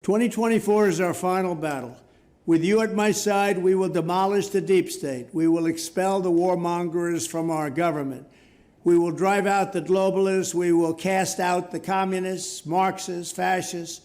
2024 is our final battle. With you at my side, we will demolish the deep state. We will expel the warmongers from our government. We will drive out the globalists. We will cast out the communists, Marxists, fascists.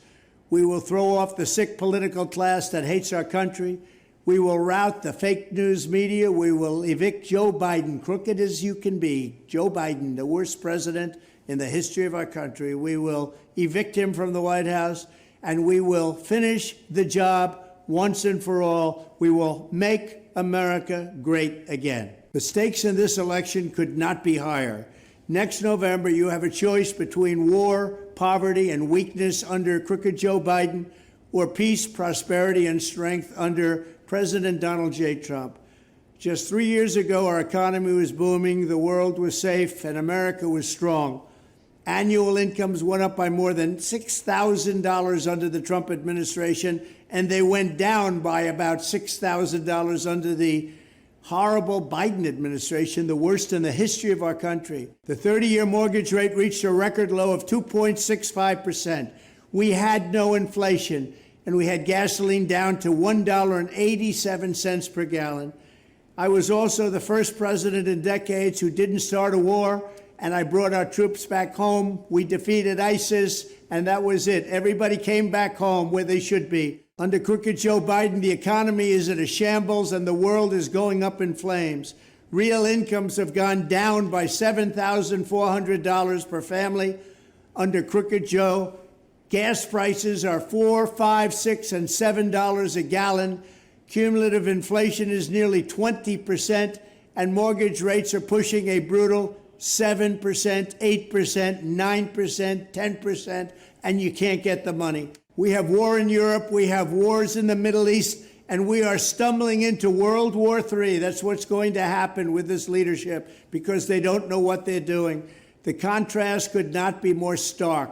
We will throw off the sick political class that hates our country. We will rout the fake news media. We will evict Joe Biden, crooked as you can be. Joe Biden, the worst president in the history of our country. We will evict him from the White House, and we will finish the job once and for all. We will make America great again. The stakes in this election could not be higher. Next November, you have a choice between war, poverty, and weakness under crooked Joe Biden, or peace, prosperity, and strength under President Donald J. Trump. Just 3 years ago, our economy was booming, the world was safe, and America was strong. Annual incomes went up by more than $6,000 under the Trump administration, and they went down by about $6,000 under the horrible Biden administration, the worst in the history of our country. The 30-year mortgage rate reached a record low of 2.65%. We had no inflation, and we had gasoline down to $1.87 per gallon. I was also the first president in decades who didn't start a war, and I brought our troops back home. We defeated ISIS, and that was it. Everybody came back home where they should be. Under crooked Joe Biden, the economy is in a shambles, and the world is going up in flames. Real incomes have gone down by $7,400 per family. Under crooked Joe, gas prices are $4, $5, $6, and $7 a gallon. Cumulative inflation is nearly 20%, and mortgage rates are pushing a brutal 7%, 8%, 9%, 10%, and you can't get the money. We have war in Europe, we have wars in the Middle East, and we are stumbling into World War III. That's what's going to happen with this leadership because they don't know what they're doing. The contrast could not be more stark.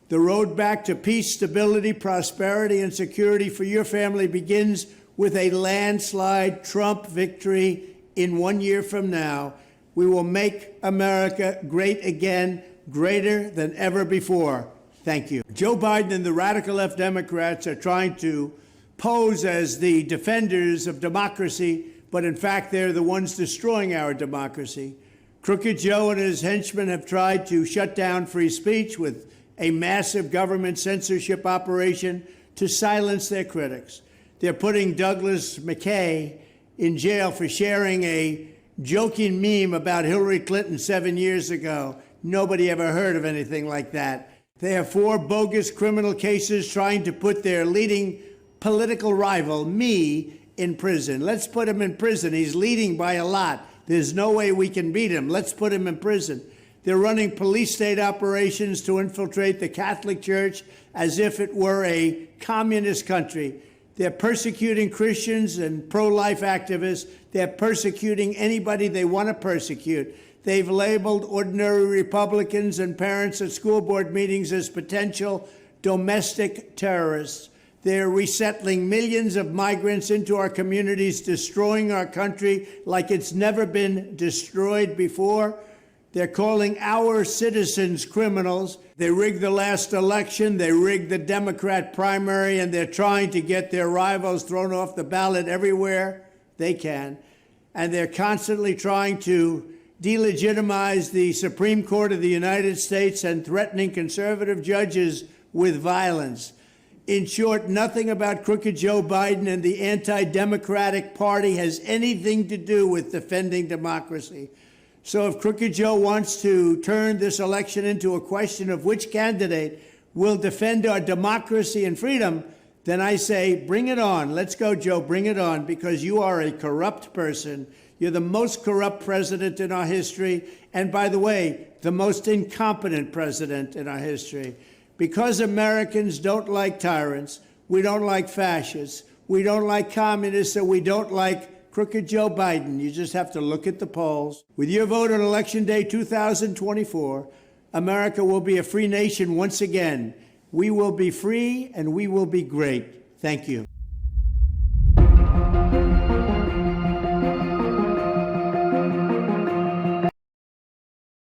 The road back to peace, stability, prosperity, and security for your family begins with a landslide Trump victory in 1 year from now. We will make America great again, greater than ever before. Thank you. Joe Biden and the radical left Democrats are trying to pose as the defenders of democracy, but in fact, they're the ones destroying our democracy. Crooked Joe and his henchmen have tried to shut down free speech with a massive government censorship operation to silence their critics. They're putting Douglas McKay in jail for sharing a joking meme about Hillary Clinton 7 years ago. Nobody ever heard of anything like that. They have 4 bogus criminal cases trying to put their leading political rival, me, in prison. Let's put him in prison. He's leading by a lot. There's no way we can beat him. Let's put him in prison. They're running police state operations to infiltrate the Catholic Church as if it were a communist country. They're persecuting Christians and pro-life activists. They're persecuting anybody they want to persecute. They've labeled ordinary Republicans and parents at school board meetings as potential domestic terrorists. They're resettling millions of migrants into our communities, destroying our country like it's never been destroyed before. They're calling our citizens criminals. They rigged the last election. They rigged the Democrat primary, and they're trying to get their rivals thrown off the ballot everywhere they can. And they're constantly trying to delegitimize the Supreme Court of the United States and threatening conservative judges with violence. In short, nothing about crooked Joe Biden and the anti-democratic party has anything to do with defending democracy. So if crooked Joe wants to turn this election into a question of which candidate will defend our democracy and freedom, then I say, bring it on. Let's go, Joe, bring it on, because you are a corrupt person. You're the most corrupt president in our history, and by the way, the most incompetent president in our history. Because Americans don't like tyrants, we don't like fascists, we don't like communists, and we don't like crooked Joe Biden. You just have to look at the polls. With your vote on Election Day 2024, America will be a free nation once again. We will be free and we will be great. Thank you.